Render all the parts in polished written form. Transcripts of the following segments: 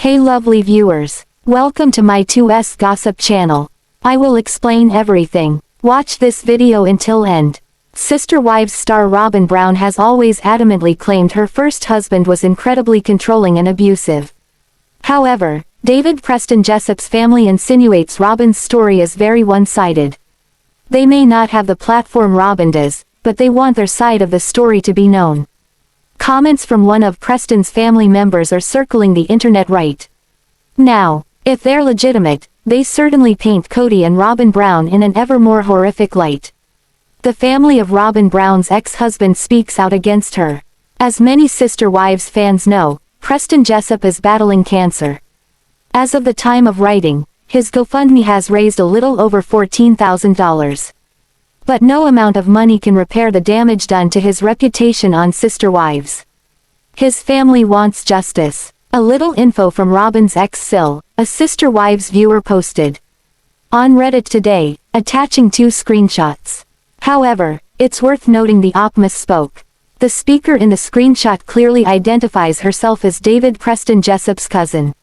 Hey lovely viewers. Welcome to my 2S Gossip channel. I will explain everything. Watch this video until end. Sister Wives star Robyn Brown has always adamantly claimed her first husband was incredibly controlling and abusive. However, Devid Preston Jessup's family insinuates Robyn's story is very one-sided. They may not have the platform Robyn does, but they want their side of the story to be known. Comments from one of Preston's family members are circling the internet right now. If they're legitimate, they certainly paint Kody and Robyn Brown in an ever more horrific light. The family of Robyn Brown's ex-husband speaks out against her. As many Sister Wives fans know, Preston Jessup is battling cancer. As of the time of writing, his GoFundMe has raised a little over $14,000. But no amount of money can repair the damage done to his reputation on Sister Wives. His family wants justice. A little info from Robyn's ex Sil, a Sister Wives viewer posted on Reddit today, attaching 2 screenshots. However, it's worth noting the op misspoke. The speaker in the screenshot clearly identifies herself as Devid Preston Jessup's cousin.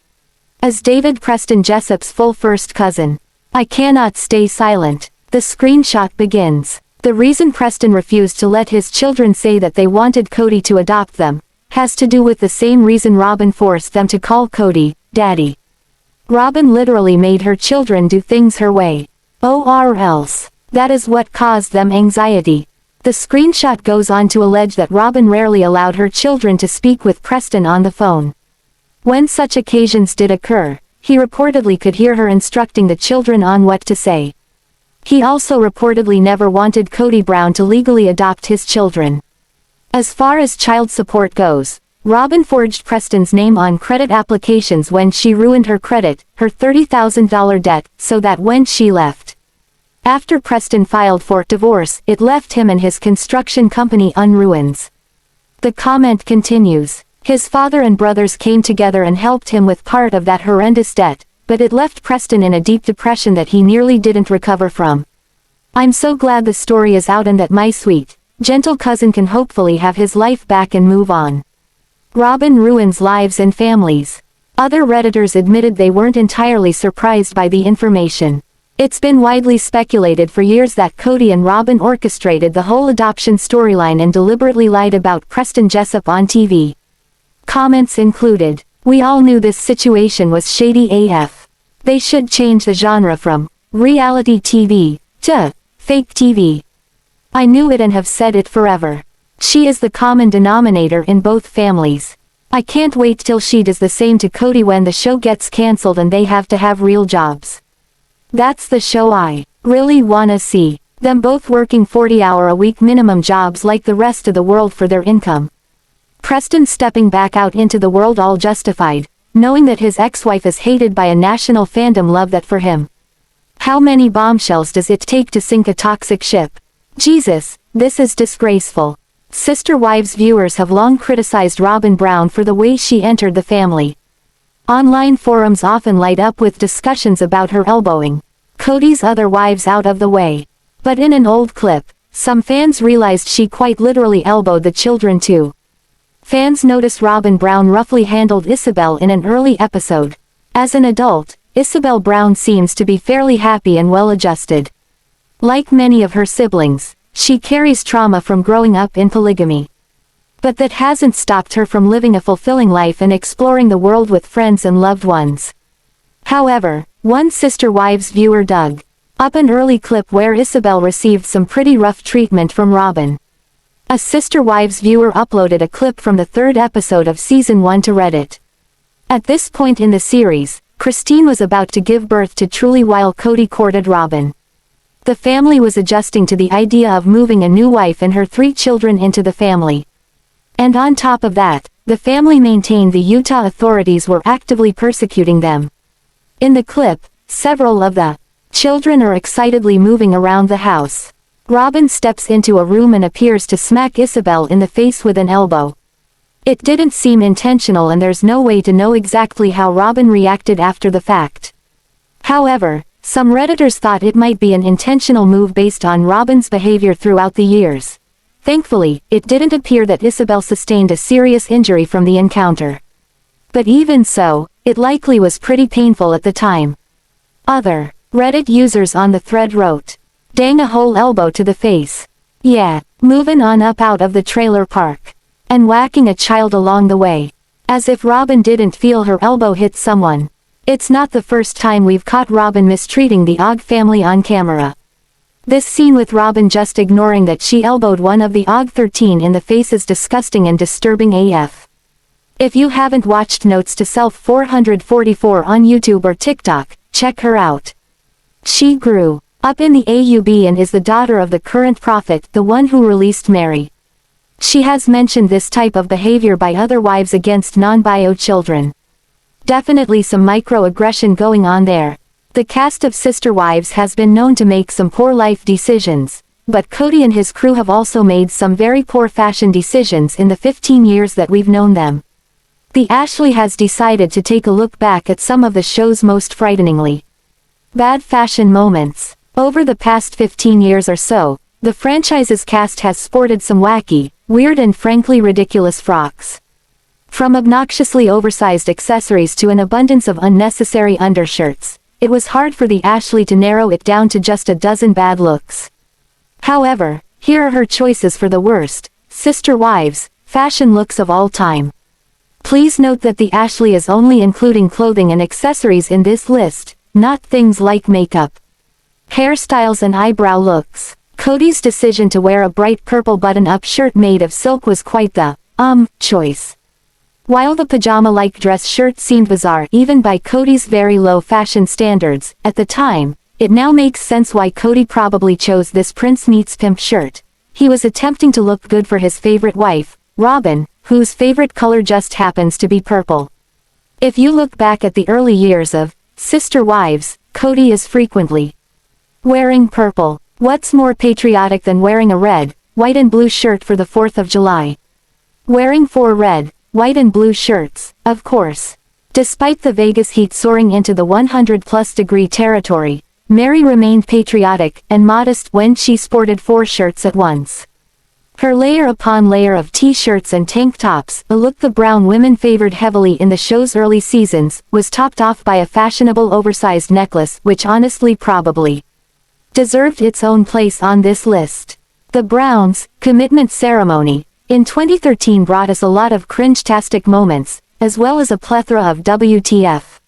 As Devid Preston Jessup's full first cousin. I cannot stay silent. The screenshot begins. The reason Preston refused to let his children say that they wanted Kody to adopt them, has to do with the same reason Robyn forced them to call Kody, Daddy. Robyn literally made her children do things her way. Or else. That is what caused them anxiety. The screenshot goes on to allege that Robyn rarely allowed her children to speak with Preston on the phone. When such occasions did occur, he reportedly could hear her instructing the children on what to say. He also reportedly never wanted Kody Brown to legally adopt his children. As far as child support goes, Robyn forged Preston's name on credit applications when she ruined her credit, her $30,000 debt, so that when she left. After Preston filed for divorce, it left him and his construction company on ruins. The comment continues. His father and brothers came together and helped him with part of that horrendous debt, but it left Preston in a deep depression that he nearly didn't recover from. I'm so glad the story is out and that my sweet, gentle cousin can hopefully have his life back and move on. Robyn ruins lives and families. Other Redditors admitted they weren't entirely surprised by the information. It's been widely speculated for years that Kody and Robyn orchestrated the whole adoption storyline and deliberately lied about Preston Jessup on TV. Comments included, "We all knew this situation was shady AF. They should change the genre from reality TV to fake TV. I knew it and have said it forever. She is the common denominator in both families. I can't wait till she does the same to Kody when the show gets cancelled and they have to have real jobs. That's the show I really wanna see. Them both working 40-hour-a-week minimum jobs like the rest of the world for their income." Preston stepping back out into the world all justified, knowing that his ex-wife is hated by a national fandom love that for him. How many bombshells does it take to sink a toxic ship? Jesus, this is disgraceful. Sister Wives viewers have long criticized Robyn Brown for the way she entered the family. Online forums often light up with discussions about her elbowing Kody's other wives out of the way. But in an old clip, some fans realized she quite literally elbowed the children too. Fans notice Robyn Brown roughly handled Ysabel in an early episode. As an adult, Ysabel Brown seems to be fairly happy and well-adjusted. Like many of her siblings, she carries trauma from growing up in polygamy. But that hasn't stopped her from living a fulfilling life and exploring the world with friends and loved ones. However, one Sister Wives viewer dug up an early clip where Ysabel received some pretty rough treatment from Robyn. A Sister Wives viewer uploaded a clip from the 3rd episode of Season 1 to Reddit. At this point in the series, Christine was about to give birth to Truely while Kody courted Robyn. The family was adjusting to the idea of moving a new wife and her 3 children into the family. And on top of that, the family maintained the Utah authorities were actively persecuting them. In the clip, several of the children are excitedly moving around the house. Robyn steps into a room and appears to smack Ysabel in the face with an elbow. It didn't seem intentional and there's no way to know exactly how Robyn reacted after the fact. However, some Redditors thought it might be an intentional move based on Robyn's behavior throughout the years. Thankfully, it didn't appear that Ysabel sustained a serious injury from the encounter. But even so, it likely was pretty painful at the time. Other Reddit users on the thread wrote, "Dang, a whole elbow to the face. Yeah, moving on up out of the trailer park. And whacking a child along the way. As if Robyn didn't feel her elbow hit someone. It's not the first time we've caught Robyn mistreating the Ogg family on camera. This scene with Robyn just ignoring that she elbowed one of the Ogg 13 in the face is disgusting and disturbing AF. If you haven't watched Notes to Self 444 on YouTube or TikTok, check her out. She grew up in the AUB and is the daughter of the current prophet, the one who released Meri. She has mentioned this type of behavior by other wives against non-bio children. Definitely some microaggression going on there. The cast of Sister Wives has been known to make some poor life decisions, but Kody and his crew have also made some very poor fashion decisions in the 15 years that we've known them. The Ashley has decided to take a look back at some of the show's most frighteningly bad fashion moments. Over the past 15 years or so, the franchise's cast has sported some wacky, weird and frankly ridiculous frocks. From obnoxiously oversized accessories to an abundance of unnecessary undershirts, it was hard for the Ashley to narrow it down to just a dozen bad looks. However, here are her choices for the worst Sister Wives fashion looks of all time. Please note that the Ashley is only including clothing and accessories in this list, not things like makeup, hairstyles and eyebrow looks. Kody's decision to wear a bright purple button-up shirt made of silk was quite the choice. While the pajama-like dress shirt seemed bizarre even by Kody's very low fashion standards at the time, it now makes sense why Kody probably chose this Prince Meets Pimp shirt. He was attempting to look good for his favorite wife, Robyn, whose favorite color just happens to be purple. If you look back at the early years of Sister Wives, Kody is frequently wearing purple. What's more patriotic than wearing a red, white and blue shirt for the 4th of July? Wearing 4 red, white and blue shirts, of course. Despite the Vegas heat soaring into the 100+ degree territory, Meri remained patriotic and modest when she sported 4 shirts at once. Her layer upon layer of t-shirts and tank tops, a look the Brown women favored heavily in the show's early seasons, was topped off by a fashionable oversized necklace which honestly probably deserved its own place on this list. The Browns' commitment ceremony in 2013 brought us a lot of cringe-tastic moments, as well as a plethora of WTF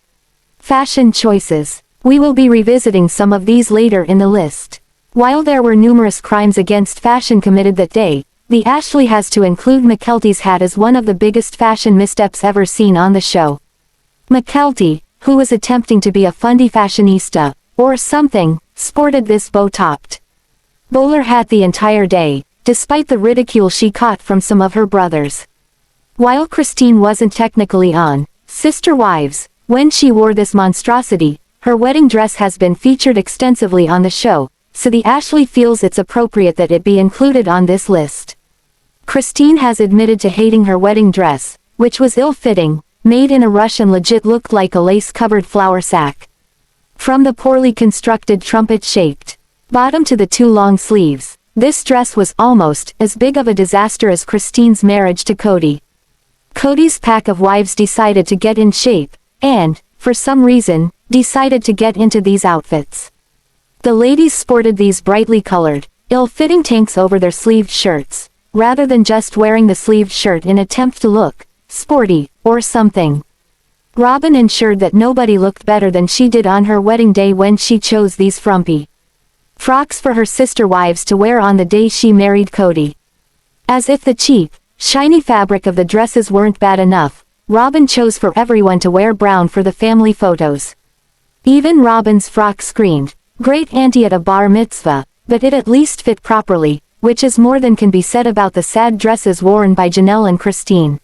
fashion choices. We will be revisiting some of these later in the list. While there were numerous crimes against fashion committed that day, the Ashley has to include Mykelti's hat as one of the biggest fashion missteps ever seen on the show. Mykelti, who was attempting to be a fundy fashionista, or something, sported this bow-topped bowler hat the entire day, despite the ridicule she caught from some of her brothers. While Christine wasn't technically on Sister Wives when she wore this monstrosity, her wedding dress has been featured extensively on the show, so the Ashley feels it's appropriate that it be included on this list. Christine has admitted to hating her wedding dress, which was ill-fitting, made in a rush and legit looked like a lace-covered flour sack. From the poorly constructed trumpet-shaped bottom to the 2 long sleeves, this dress was almost as big of a disaster as Christine's marriage to Kody. Kody's pack of wives decided to get in shape, and, for some reason, decided to get into these outfits. The ladies sported these brightly colored, ill-fitting tanks over their sleeved shirts, rather than just wearing the sleeved shirt in attempt to look sporty, or something. Robyn ensured that nobody looked better than she did on her wedding day when she chose these frumpy frocks for her sister wives to wear on the day she married Kody. As if the cheap, shiny fabric of the dresses weren't bad enough, Robyn chose for everyone to wear brown for the family photos. Even Robyn's frock screamed, "Great auntie at a bar mitzvah," but it at least fit properly, which is more than can be said about the sad dresses worn by Janelle and Christine.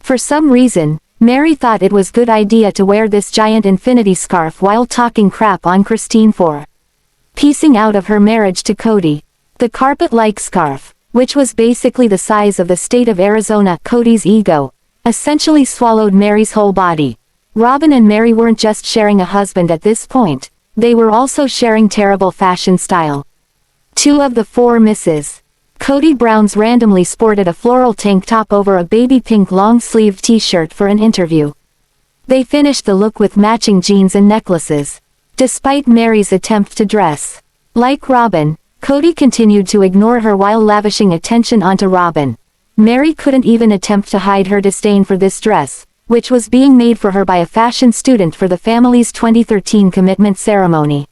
For some reason, Meri thought it was good idea to wear this giant infinity scarf while talking crap on Christine for piecing out of her marriage to Kody. The carpet-like scarf, which was basically the size of the state of Arizona, Kody's ego, essentially swallowed Meri's whole body. Robyn and Meri weren't just sharing a husband at this point, they were also sharing terrible fashion style. 2 of the 4 misses. Kody Brown's randomly sported a floral tank top over a baby pink long-sleeved t-shirt for an interview. They finished the look with matching jeans and necklaces. Despite Meri's attempt to dress like Robyn, Kody continued to ignore her while lavishing attention onto Robyn. Meri couldn't even attempt to hide her disdain for this dress, which was being made for her by a fashion student for the family's 2013 commitment ceremony.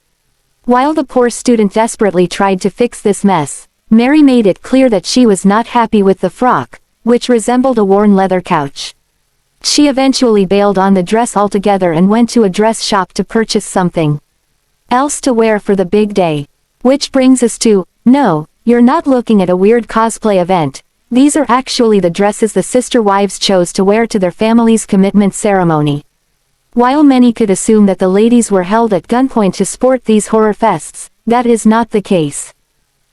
While the poor student desperately tried to fix this mess, Meri made it clear that she was not happy with the frock, which resembled a worn leather couch. She eventually bailed on the dress altogether and went to a dress shop to purchase something else to wear for the big day. Which brings us to, no, you're not looking at a weird cosplay event. These are actually the dresses the sister wives chose to wear to their family's commitment ceremony. While many could assume that the ladies were held at gunpoint to sport these horror fests, that is not the case.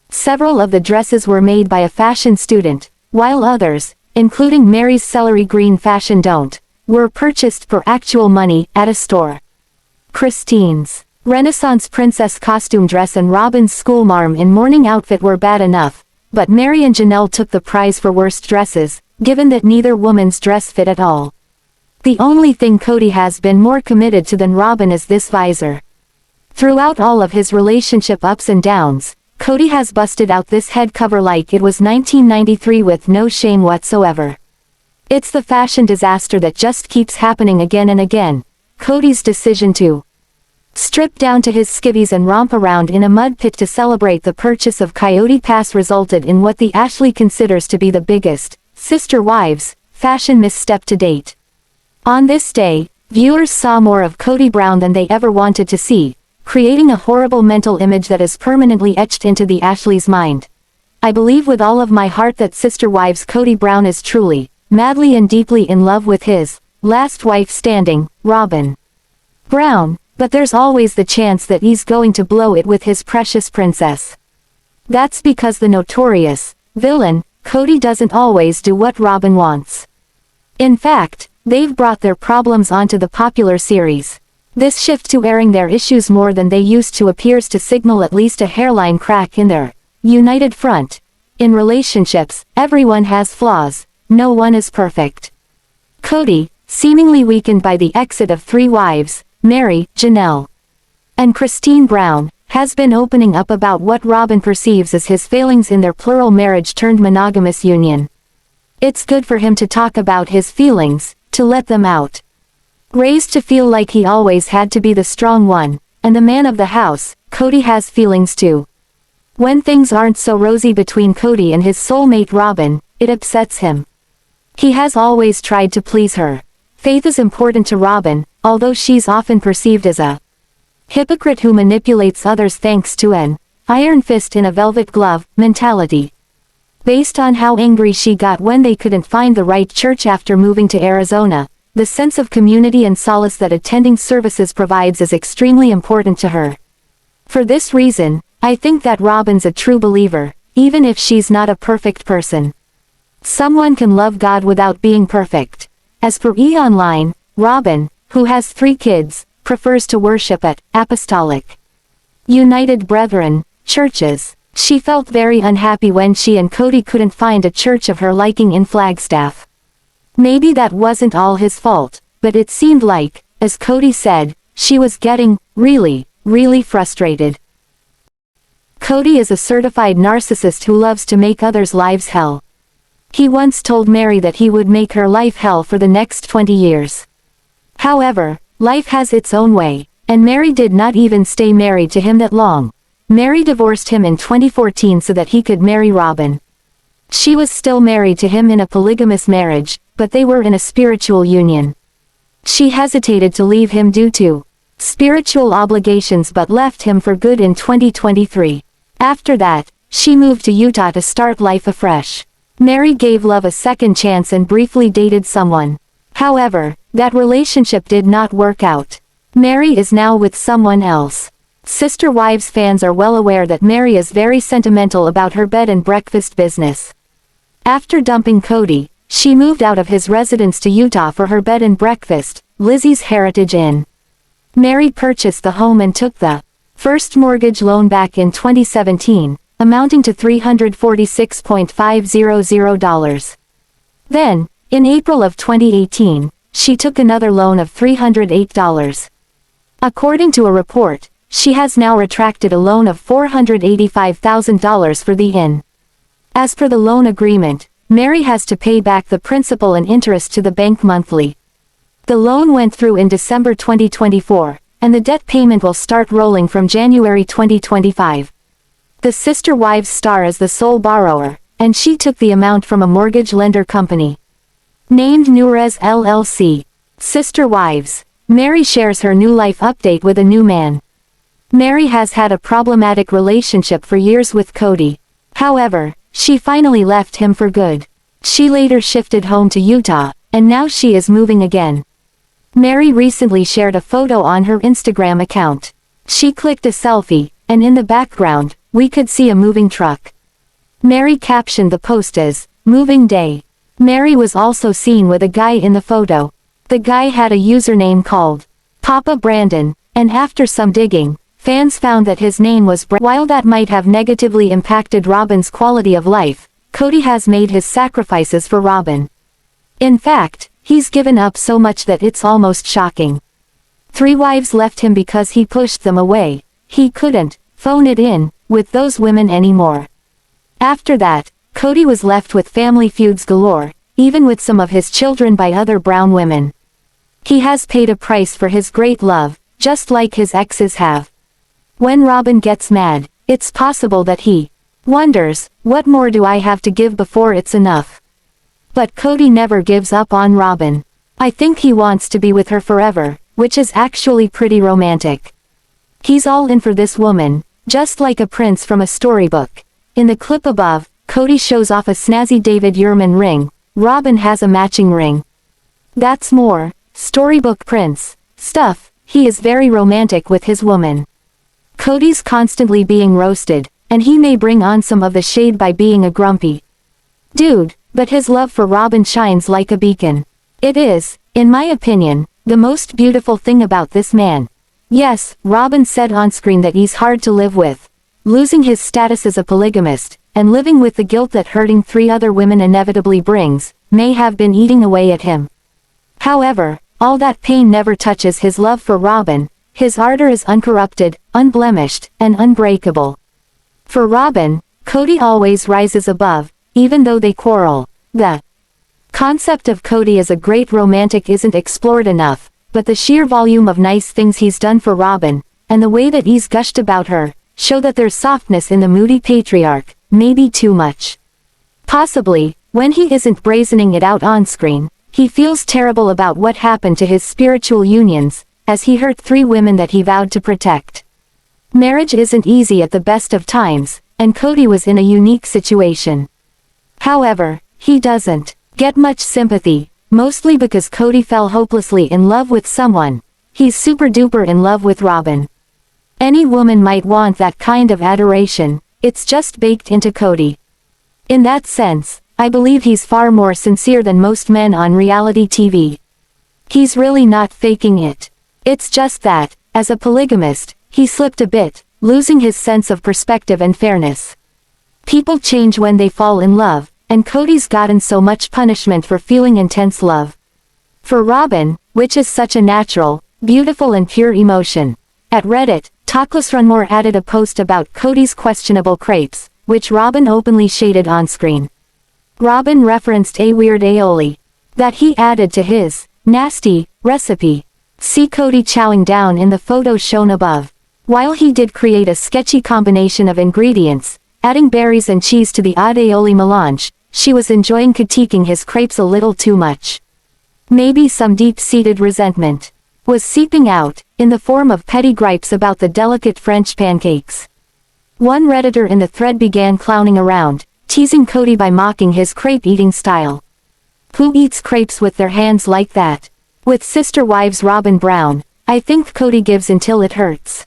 Several of the dresses were made by a fashion student, while others, including Meri's celery green fashion don't, were purchased for actual money at a store. Christine's Renaissance princess costume dress and Robyn's schoolmarm in mourning outfit were bad enough, but Meri and Janelle took the prize for worst dresses, given that neither woman's dress fit at all. The only thing Kody has been more committed to than Robyn is this visor. Throughout all of his relationship ups and downs, Kody has busted out this head cover like it was 1993 with no shame whatsoever. It's the fashion disaster that just keeps happening again and again. Kody's decision to strip down to his skivvies and romp around in a mud pit to celebrate the purchase of Coyote Pass resulted in what the Ashley considers to be the biggest, sister wives, fashion misstep to date. On this day, viewers saw more of Kody Brown than they ever wanted to see, creating a horrible mental image that is permanently etched into the Ashley's mind. I believe with all of my heart that sister wives Kody Brown is truly, madly and deeply in love with his last wife standing, Robyn Brown. But there's always the chance that he's going to blow it with his precious princess. That's because the notorious villain, Kody, doesn't always do what Robyn wants. In fact, they've brought their problems onto the popular series. This shift to airing their issues more than they used to appears to signal at least a hairline crack in their united front. In relationships, everyone has flaws, no one is perfect. Kody, seemingly weakened by the exit of 3 wives, Meri, Janelle, and Christine Brown, has been opening up about what Robyn perceives as his failings in their plural marriage turned monogamous union. It's good for him to talk about his feelings, to let them out. Raised to feel like he always had to be the strong one, and the man of the house, Kody has feelings too. When things aren't so rosy between Kody and his soulmate Robyn, it upsets him. He has always tried to please her. Faith is important to Robyn, although she's often perceived as a hypocrite who manipulates others thanks to an iron fist in a velvet glove mentality. Based on how angry she got when they couldn't find the right church after moving to Arizona, the sense of community and solace that attending services provides is extremely important to her. For this reason, I think that Robyn's a true believer, even if she's not a perfect person. Someone can love God without being perfect. As per E! Robyn, who has 3 kids, prefers to worship at Apostolic United Brethren churches. She felt very unhappy when she and Kody couldn't find a church of her liking in Flagstaff. Maybe that wasn't all his fault, but it seemed like, as Kody said, she was getting really frustrated. Kody is a certified narcissist who loves to make others' lives hell. He once told Meri that he would make her life hell for the next 20 years. However, life has its own way, and Meri did not even stay married to him that long. Meri divorced him in 2014 so that he could marry Robyn. She was still married to him in a polygamous marriage, but they were in a spiritual union. She hesitated to leave him due to spiritual obligations but left him for good in 2023. After that, she moved to Utah to start life afresh. Meri gave love a second chance and briefly dated someone. However, that relationship did not work out. Meri is now with someone else. Sister Wives fans are well aware that Meri is very sentimental about her bed and breakfast business. After dumping Kody, she moved out of his residence to Utah for her bed and breakfast, Lizzie's Heritage Inn. Meri purchased the home and took the first mortgage loan back in 2017, amounting to $346,500. Then, in April of 2018, she took another loan of $308. According to a report, she has now retracted a loan of $485,000 for the inn. As per the loan agreement, Meri has to pay back the principal and interest to the bank monthly. The loan went through in December 2024, and the debt payment will start rolling from January 2025. The sister wives star as the sole borrower, and she took the amount from a mortgage lender company named Nurez LLC. Sister wives. Meri shares her new life update with a new man. Meri has had a problematic relationship for years with Kody. However, she finally left him for good. She later shifted home to Utah, and now she is moving again. Meri recently shared a photo on her Instagram account. She clicked a selfie, and in the background, we could see a moving truck. Meri captioned the post as, "Moving Day." Meri was also seen with a guy in the photo. The guy had a username called Papa Brandon, and after some digging, fans found that his name was Brandon. While that might have negatively impacted Robyn's quality of life, Kody has made his sacrifices for Robyn. In fact, he's given up so much that it's almost shocking. 3 wives left him because he pushed them away. He couldn't phone it in with those women anymore. After that, Kody was left with family feuds galore, even with some of his children by other brown women. He has paid a price for his great love, just like his exes have. When Robyn gets mad, it's possible that he wonders, what more do I have to give before it's enough? But Kody never gives up on Robyn. I think he wants to be with her forever, which is actually pretty romantic. He's all in for this woman, just like a prince from a storybook. In the clip above, Kody shows off a snazzy Devid ring. Robyn has a matching ring. That's more storybook prince stuff. He is very romantic with his woman. Kody's constantly being roasted, and he may bring on some of the shade by being a grumpy dude, but his love for Robyn shines like a beacon. It is, in my opinion, the most beautiful thing about this man. Yes, Robyn said on screen that he's hard to live with. Losing his status as a polygamist, and living with the guilt that hurting 3 other women inevitably brings, may have been eating away at him. However, all that pain never touches his love for Robyn. His ardor is uncorrupted, unblemished, and unbreakable. For Robyn, Kody always rises above, even though they quarrel. The concept of Kody as a great romantic isn't explored enough, but the sheer volume of nice things he's done for Robyn, and the way that he's gushed about her, show that there's softness in the moody patriarch, maybe too much. Possibly, when he isn't brazening it out on screen, he feels terrible about what happened to his spiritual unions, as he hurt 3 women that he vowed to protect. Marriage isn't easy at the best of times, and Kody was in a unique situation. However, he doesn't get much sympathy, mostly because Kody fell hopelessly in love with someone. He's super duper in love with Robyn. Any woman might want that kind of adoration, it's just baked into Kody. In that sense, I believe he's far more sincere than most men on reality TV. He's really not faking it. It's just that, as a polygamist, he slipped a bit, losing his sense of perspective and fairness. People change when they fall in love, and Kody's gotten so much punishment for feeling intense love for Robyn, which is such a natural, beautiful and pure emotion. At Reddit, TalklessRunMore added a post about Kody's questionable crepes, which Robyn openly shaded on screen. Robyn referenced a weird aioli that he added to his nasty recipe. See Kody chowing down in the photo shown above. While he did create a sketchy combination of ingredients, adding berries and cheese to the odd aioli melange, she was enjoying critiquing his crepes a little too much. Maybe some deep-seated resentment was seeping out, in the form of petty gripes about the delicate French pancakes. One Redditor in the thread began clowning around, teasing Kody by mocking his crepe-eating style. Who eats crepes with their hands like that? With sister wives Robyn Brown, I think Kody gives until it hurts.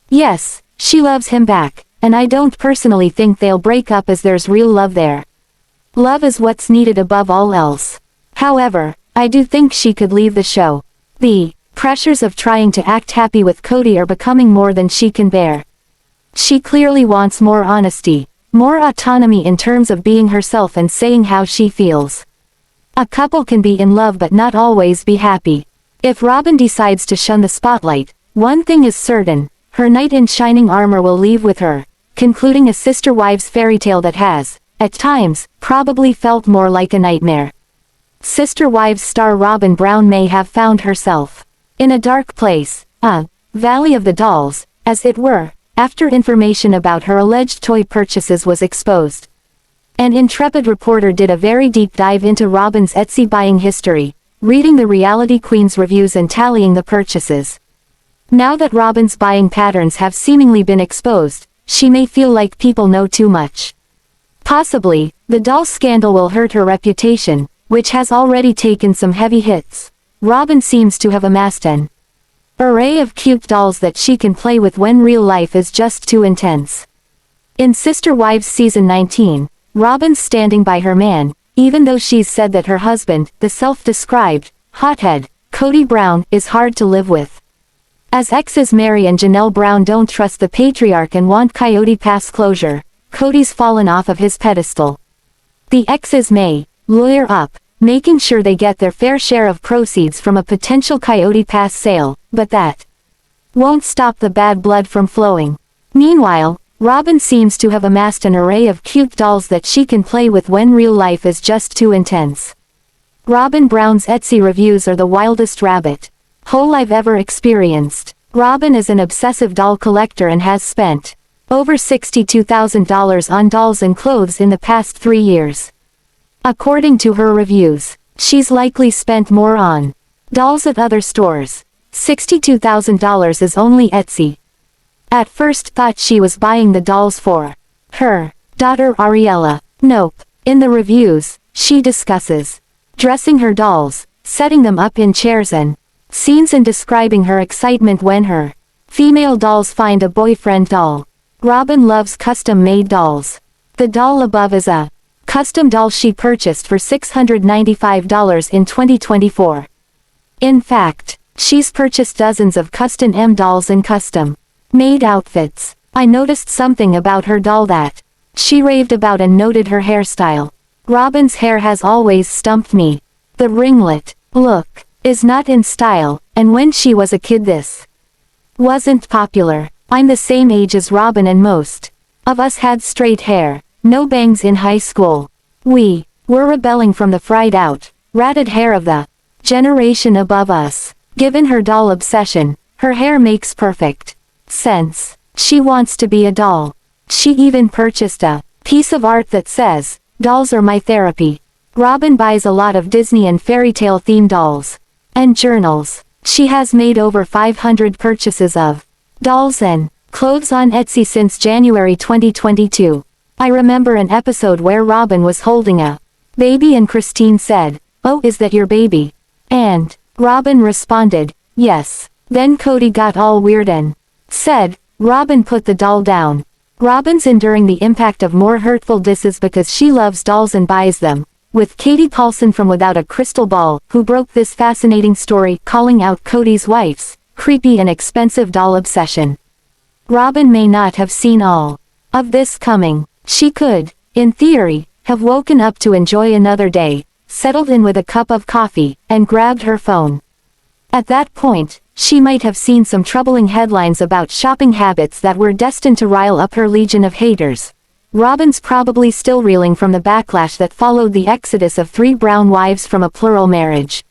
Yes, she loves him back, and I don't personally think they'll break up as there's real love there. Love is what's needed above all else. However, I do think she could leave the show. The pressures of trying to act happy with Kody are becoming more than she can bear. She clearly wants more honesty, more autonomy in terms of being herself and saying how she feels. A couple can be in love but not always be happy. If Robyn decides to shun the spotlight, one thing is certain, her knight in shining armor will leave with her, concluding a sister wives fairy tale that has, at times, probably felt more like a nightmare. Sister Wives star Robyn Brown may have found herself in a dark place, a valley of the dolls, as it were, after information about her alleged toy purchases was exposed. An intrepid reporter did a very deep dive into Robyn's Etsy buying history, reading the reality queen's reviews and tallying the purchases. Now that Robyn's buying patterns have seemingly been exposed, she may feel like people know too much. Possibly, the doll scandal will hurt her reputation, which has already taken some heavy hits. Robyn seems to have amassed an array of cute dolls that she can play with when real life is just too intense. In Sister Wives Season 19, Robyn's standing by her man, even though she's said that her husband, the self-described hothead, Kody Brown, is hard to live with. As exes Meri and Janelle Brown don't trust the patriarch and want Coyote Pass closure, Kody's fallen off of his pedestal. The exes may lawyer up, making sure they get their fair share of proceeds from a potential Coyote Pass sale, but that won't stop the bad blood from flowing. Meanwhile, Robyn seems to have amassed an array of cute dolls that she can play with when real life is just too intense. Robyn Brown's Etsy reviews are the wildest rabbit hole I've ever experienced. Robyn is an obsessive doll collector and has spent over $62,000 on dolls and clothes in the past 3 years. According to her reviews, she's likely spent more on dolls at other stores. $62,000 is only Etsy. At first thought she was buying the dolls for her daughter Ariella. Nope. In the reviews, she discusses dressing her dolls, setting them up in chairs and scenes, and describing her excitement when her female dolls find a boyfriend doll. Robyn loves custom-made dolls. The doll above is a custom doll she purchased for $695 in 2024. In fact, she's purchased dozens of custom dolls and custom-made outfits. I noticed something about her doll that she raved about and noted her hairstyle. Robyn's hair has always stumped me. The ringlet look is not in style, and when she was a kid this wasn't popular. I'm the same age as Robyn and most of us had straight hair, no bangs in high school. We were rebelling from the fried out, ratted hair of the generation above us. Given her doll obsession, her hair makes perfect sense. She wants to be a doll. She even purchased a piece of art that says, "Dolls are my therapy." Robyn buys a lot of Disney and fairy tale themed dolls and journals. She has made over 500 purchases of dolls and clothes on Etsy since January 2022. I remember an episode where Robyn was holding a baby and Christine said, "Oh, is that your baby?" And Robyn responded, "Yes." Then Kody got all weird and said, "Robyn, put the doll down." Robyn's enduring the impact of more hurtful disses because she loves dolls and buys them, with Katie Paulson from Without a Crystal Ball, who broke this fascinating story, calling out Kody's wife's creepy and expensive doll obsession. Robyn may not have seen all of this coming. She could, in theory, have woken up to enjoy another day, settled in with a cup of coffee, and grabbed her phone. At that point, she might have seen some troubling headlines about shopping habits that were destined to rile up her legion of haters. Robyn's probably still reeling from the backlash that followed the exodus of 3 Brown wives from a plural marriage.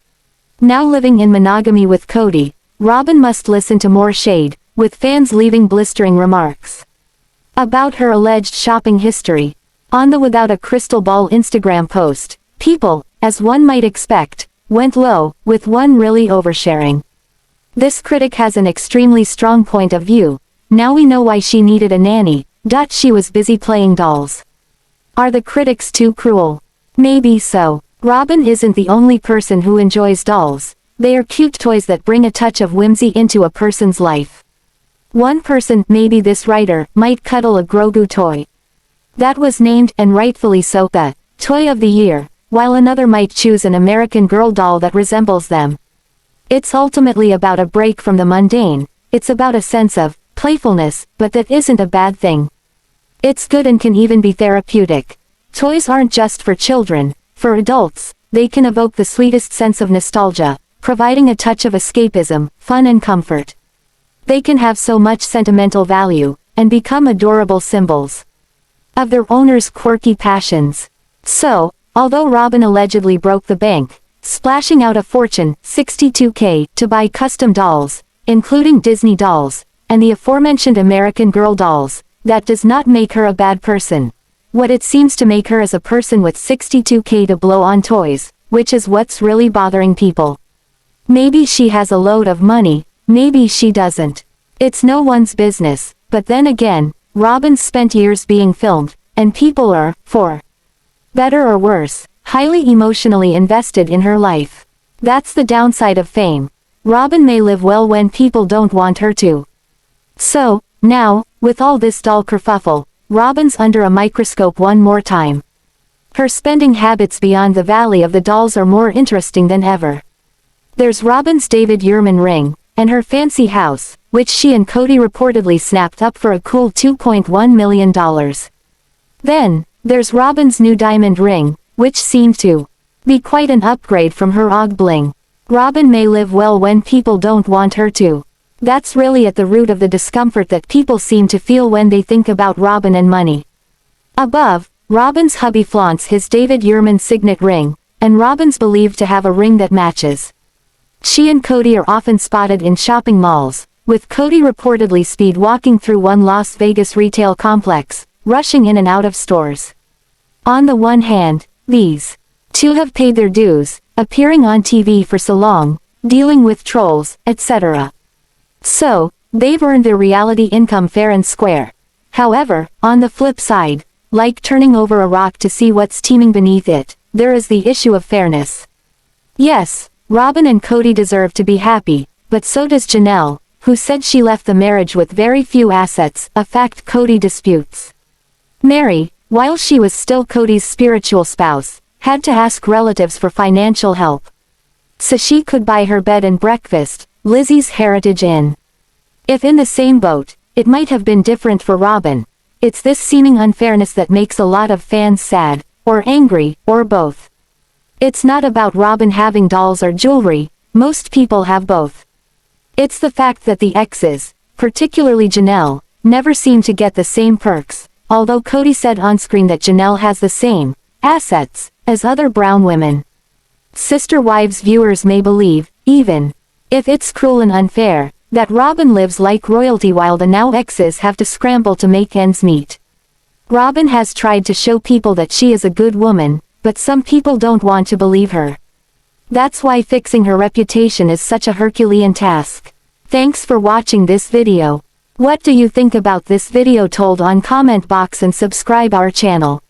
Now living in monogamy with Kody, Robyn must listen to more shade, with fans leaving blistering remarks about her alleged shopping history. On the Without a Crystal Ball Instagram post, people, as one might expect, went low, with one really oversharing. This critic has an extremely strong point of view. Now we know why she needed a nanny. She was busy playing dolls. Are the critics too cruel? Maybe so. Robyn isn't the only person who enjoys dolls. They are cute toys that bring a touch of whimsy into a person's life. One person, maybe this writer, might cuddle a Grogu toy that was named, and rightfully so, the Toy of the Year, while another might choose an American Girl doll that resembles them. It's ultimately about a break from the mundane. It's about a sense of playfulness, but that isn't a bad thing. It's good and can even be therapeutic. Toys aren't just for children. For adults, they can evoke the sweetest sense of nostalgia, providing a touch of escapism, fun and comfort. They can have so much sentimental value, and become adorable symbols of their owner's quirky passions. So, although Robyn allegedly broke the bank, splashing out a fortune, $62K, to buy custom dolls, including Disney dolls, and the aforementioned American Girl dolls, that does not make her a bad person. What it seems to make her is a person with $62K to blow on toys, which is what's really bothering people. Maybe she has a load of money, maybe she doesn't. It's no one's business, but then again, Robyn spent years being filmed, and people are, for better or worse, highly emotionally invested in her life. That's the downside of fame. Robyn may live well when people don't want her to. So, now, with all this doll kerfuffle, Robyn's under a microscope one more time. Her spending habits beyond the valley of the dolls are more interesting than ever. There's Robyn's David Yurman ring, and her fancy house, which she and Kody reportedly snapped up for a cool $2.1 million. Then, there's Robyn's new diamond ring, which seemed to be quite an upgrade from her Og bling. Robyn may live well when people don't want her to. That's really at the root of the discomfort that people seem to feel when they think about Robyn and money. Above, Robyn's hubby flaunts his David Yurman signet ring, and Robyn's believed to have a ring that matches. She and Kody are often spotted in shopping malls, with Kody reportedly speed walking through one Las Vegas retail complex, rushing in and out of stores. On the one hand, these two have paid their dues, appearing on TV for so long, dealing with trolls, etc. So, they've earned their reality income fair and square. However, on the flip side, like turning over a rock to see what's teeming beneath it, there is the issue of fairness. Yes, Robyn and Kody deserve to be happy, but so does Janelle, who said she left the marriage with very few assets, a fact Kody disputes. Meri, while she was still Kody's spiritual spouse, had to ask relatives for financial help so she could buy her bed and breakfast, Lizzie's Heritage Inn. If in the same boat, it might have been different for Robyn. It's this seeming unfairness that makes a lot of fans sad, or angry, or both. It's not about Robyn having dolls or jewelry, most people have both. It's the fact that the exes, particularly Janelle, never seem to get the same perks, although Kody said on-screen that Janelle has the same assets as other Brown women. Sister Wives viewers may believe, even if it's cruel and unfair, that Robyn lives like royalty while the now exes have to scramble to make ends meet. Robyn has tried to show people that she is a good woman, but some people don't want to believe her. That's why fixing her reputation is such a Herculean task. Thanks for watching this video. What do you think about this video? Told on comment box and subscribe our channel.